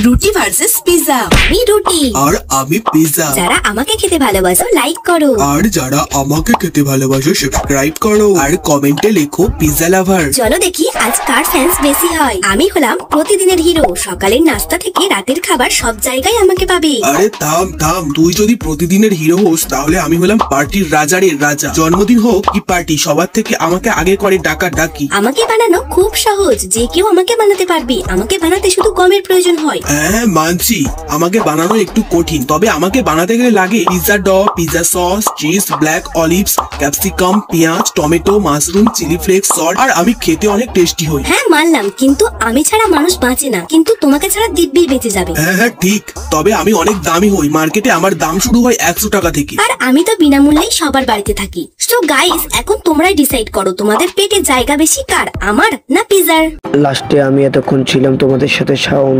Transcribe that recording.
রুটি versus pizza. আমি রুটি আর আমি পিৎজা। যারা আমাকে খেতে ভালোবাসো লাইক করো, আর যারা আমাকে খেতে ভালোবাসো সাবস্ক্রাইব করো, আর কমেন্টে লেখো পিৎজা লাভার। চলো দেখি আজ কার ফ্যান্স বেশি হয়। আমি হলাম প্রতিদিনের হিরো, সকালের নাস্তা থেকে রাতের খাবার সব জায়গায় আমাকে পাবে। আরে থাম থাম, তুই যদি প্রতিদিনের হিরো হোস তাহলে আমি হলাম পার্টির রাজারের রাজা। জন্মদিন হোক কি পার্টি, সবার থেকে আমাকে আগে করে ডাকি। আমাকে বানানো খুব সহজ, যে কেউ আমাকে বানাতে পারবে। আমাকে বানাতে শুধু গমের প্রয়োজন হয়। হ্যাঁ মানছি, আমাকে বানানো একটু কঠিন, তবে আমাকে বানাতে গেলে লাগে pizza dough, pizza sauce, cheese, black olives, capsicum, পেঁয়াজ, tomato, mushroom, chilli flakes, salt. আর আমি খেতে অনেক টেস্টি হই। হ্যাঁ মানলাম, কিন্তু আমি ছাড়া মানুষ বাঁচে না, কিন্তু তোমাকে ছাড়া দিব্যি বেঁচে যাবে। হ্যাঁ ঠিক, তবে আমি অনেক দামি হই। মার্কেটে আমার দাম শুরু হয় 100 টাকা থেকে। আর আমি তো বিনামূল্যেই সবার বাড়িতে থাকি। সো গাইস, এখন তোমরাই ডিসাইড করো তোমাদের পেটে জায়গা বেশি কার, আমার না পিৎজার। লাস্টে আমি এতক্ষণ ছিলাম তোমাদের সাথে শাওন।